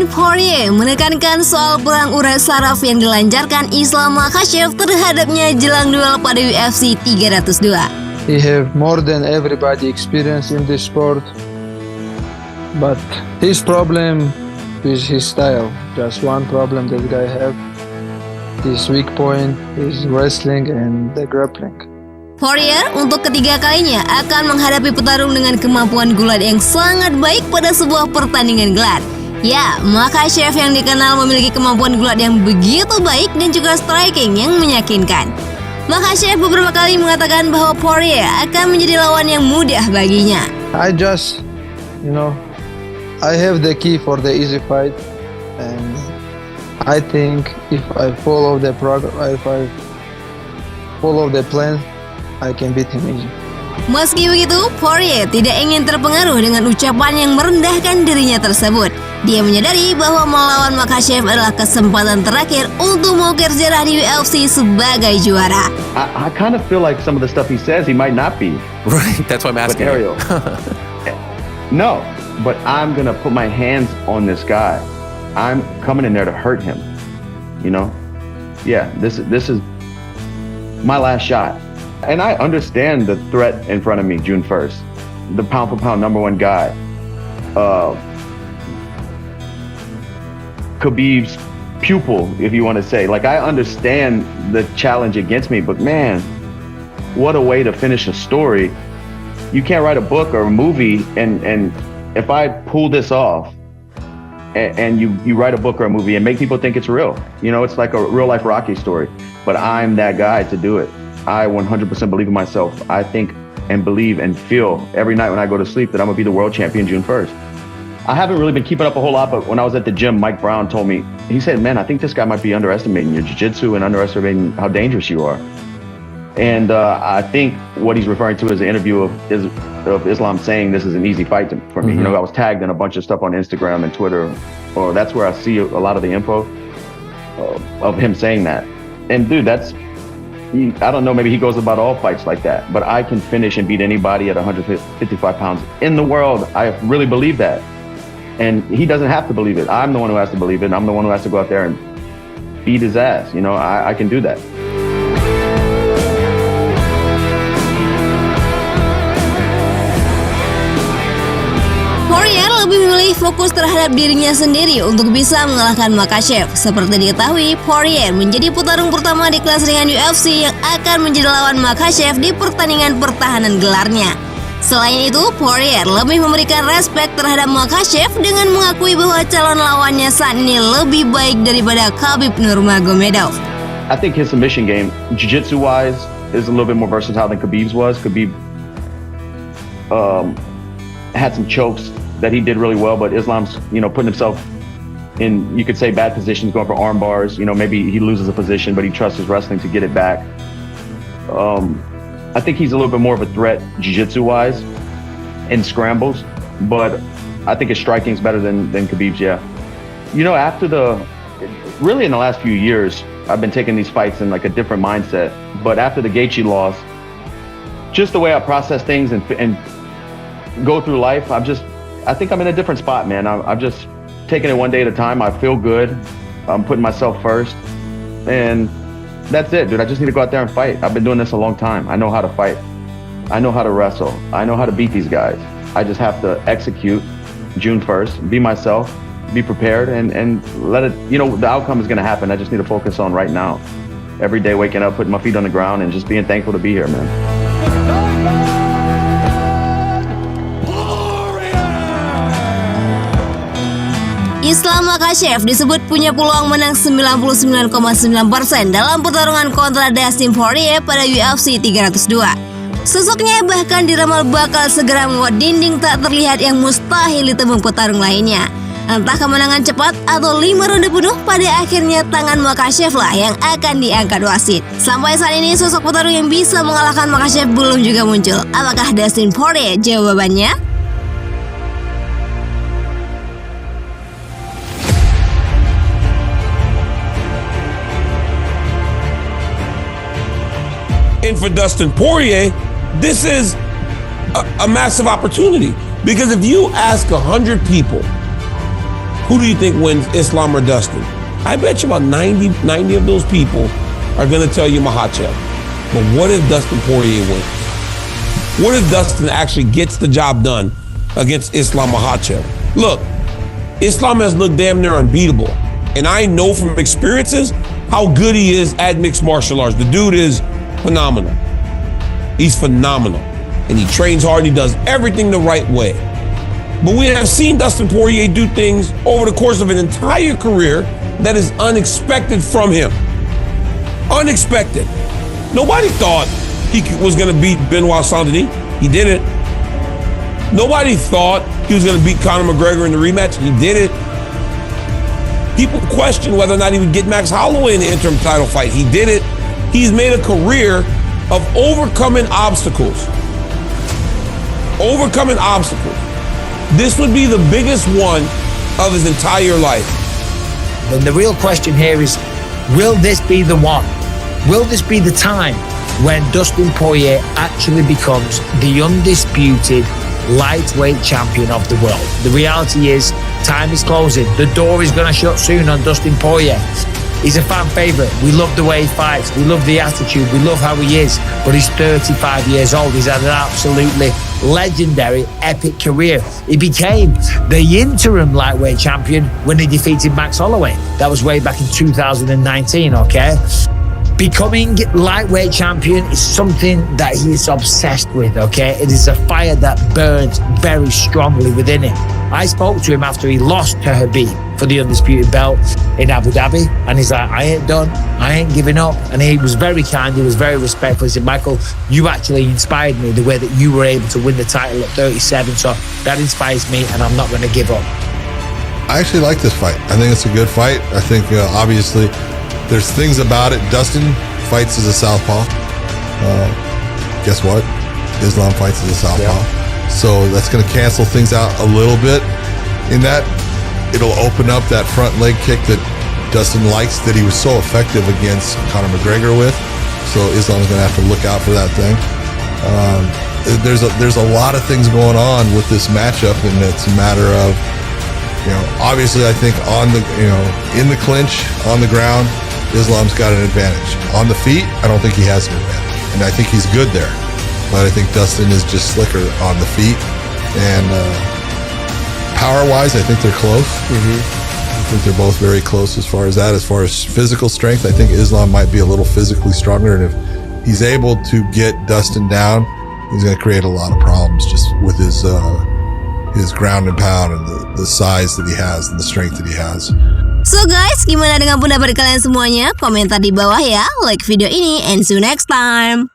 Dustin Poirier menekankan soal perang urat saraf yang dilancarkan Islam Makhachev terhadapnya jelang duel pada UFC 302. He have more than everybody experience in this sport, but his problem is his style. Just one problem that guy have. His weak point is wrestling and the grappling. Poirier untuk ketiga kalinya akan menghadapi petarung dengan kemampuan gulat yang sangat baik pada sebuah pertandingan gelar. Ya, Makhachev yang dikenal memiliki kemampuan gulat yang begitu baik dan juga striking yang meyakinkan. Makhachev beberapa kali mengatakan bahwa Poirier akan menjadi lawan yang mudah baginya. I just, I have the key for the easy fight, and I think if I follow the plan, I can beat him easy. Meski begitu, Poirier tidak ingin terpengaruh dengan ucapan yang merendahkan dirinya tersebut. Dia menyadari bahwa melawan Makhachev adalah kesempatan terakhir untuk mengukir sejarah di UFC sebagai juara. I kind of feel like some of the stuff he says, he might not be. Right, that's why I'm asking. But Ariel, no, but I'm gonna put my hands on this guy. I'm coming in there to hurt him. Yeah, this is my last shot. And I understand the threat in front of me June 1st. The pound for pound number one guy. Khabib's pupil, if you want to say. Like, I understand the challenge against me, but man, what a way to finish a story. You can't write a book or a movie, and if I pull this off, and you write a book or a movie and make people think it's real. It's like a real life Rocky story, but I'm that guy to do it. I 100% believe in myself. I think and believe and feel every night when I go to sleep that I'm gonna be the world champion June 1st. I haven't really been keeping up a whole lot, but when I was at the gym, Mike Brown told me, he said, man, I think this guy might be underestimating your jiu-jitsu and underestimating how dangerous you are. And I think what he's referring to is the interview of Islam saying this is an easy fight for me. Mm-hmm. I was tagged in a bunch of stuff on Instagram and Twitter, or that's where I see a lot of the info of him saying that. And dude, I don't know, maybe he goes about all fights like that, but I can finish and beat anybody at 155 pounds in the world. I really believe that. And he doesn't have to believe it. I'm the one who has to believe it. And I'm the one who has to go out there and beat his ass. I can do that. Poirier lebih memilih fokus terhadap dirinya sendiri untuk bisa mengalahkan Makhachev. Seperti diketahui, Poirier menjadi petarung pertama di kelas ringan UFC yang akan menjadi lawan Makhachev di pertandingan pertahanan gelarnya. Selain itu, Poirier lebih memberikan respek terhadap Makhachev dengan mengakui bahwa calon lawannya saat ini lebih baik daripada Khabib Nurmagomedov. I think his submission game, jiu-jitsu wise, is a little bit more versatile than Khabib's was. Khabib had some chokes that he did really well, but Islam's, putting himself in, you could say, bad positions, going for arm bars. Maybe he loses a position, but he trusts his wrestling to get it back. I think he's a little bit more of a threat jiu-jitsu wise in scrambles, but I think his striking is better than Khabib's, yeah. Really in the last few years, I've been taking these fights in like a different mindset, but after the Gaethje loss, just the way I process things and go through life, I think I'm in a different spot, man. I'm just taking it one day at a time. I feel good. I'm putting myself first, and that's it, dude. I just need to go out there and fight. I've been doing this a long time. I know how to fight. I know how to wrestle. I know how to beat these guys. I just have to execute June 1st, be myself, be prepared, and let it, the outcome is going to happen. I just need to focus on right now. Every day waking up, putting my feet on the ground, and just being thankful to be here, man. Islam Makhachev disebut punya peluang menang 99,9% dalam pertarungan kontra Dustin Poirier pada UFC 302. Sosoknya bahkan diramal bakal segera membuat dinding tak terlihat yang mustahil ditembus petarung lainnya. Entah kemenangan cepat atau 5 ronde penuh, pada akhirnya tangan Makhachev lah yang akan diangkat wasit. Sampai saat ini sosok petarung yang bisa mengalahkan Makhachev belum juga muncul. Apakah Dustin Poirier jawabannya? And for Dustin Poirier, this is a massive opportunity, because if you ask 100 people who do you think wins, Islam or Dustin? I bet you about 90 of those people are going to tell you Makhachev. But what if Dustin Poirier wins? What if Dustin actually gets the job done against Islam Makhachev? Look, Islam has looked damn near unbeatable. And I know from experiences how good he is at mixed martial arts. The dude is phenomenal. He's phenomenal. And he trains hard and he does everything the right way. But we have seen Dustin Poirier do things over the course of an entire career that is unexpected from him. Unexpected. Nobody thought he was going to beat Benoit Saint-Denis. He did it. Nobody thought he was going to beat Conor McGregor in the rematch. He did it. People questioned whether or not he would get Max Holloway in the interim title fight. He did it. He's made a career of overcoming obstacles. Overcoming obstacles. This would be the biggest one of his entire life. And the real question here is, will this be the one? Will this be the time when Dustin Poirier actually becomes the undisputed lightweight champion of the world? The reality is, time is closing. The door is going to shut soon on Dustin Poirier. He's a fan favorite. We love the way he fights. We love the attitude. We love how he is. But he's 35 years old. He's had an absolutely legendary, epic career. He became the interim lightweight champion when he defeated Max Holloway. That was way back in 2019, okay? Becoming lightweight champion is something that he is obsessed with, okay? It is a fire that burns very strongly within him. I spoke to him after he lost to Khabib for the undisputed belt in Abu Dhabi, and he's like, I ain't done, I ain't giving up. And he was very kind, he was very respectful. He said, Michael, you actually inspired me the way that you were able to win the title at 37, so that inspires me, and I'm not going to give up. I actually like this fight. I think it's a good fight. I think obviously there's things about it. Dustin fights as a southpaw. Guess what? Islam fights as a southpaw. Yeah. So that's going to cancel things out a little bit. In that, it'll open up that front leg kick that Dustin likes, that he was so effective against Conor McGregor with. So Islam's going to have to look out for that thing. There's a lot of things going on with this matchup, and it's a matter of, obviously I think on the, in the clinch, on the ground, Islam's got an advantage. On the feet, I don't think he has an advantage. And I think he's good there. But I think Dustin is just slicker on the feet. And power-wise, I think they're close. I think they're both very close as far as that. As far as physical strength, I think Islam might be a little physically stronger. And if he's able to get Dustin down, he's going to create a lot of problems just with his ground and pound and the size that he has and the strength that he has. So guys, gimana dengan pendapat kalian semuanya? Komentar di bawah ya, like video ini, and see you next time.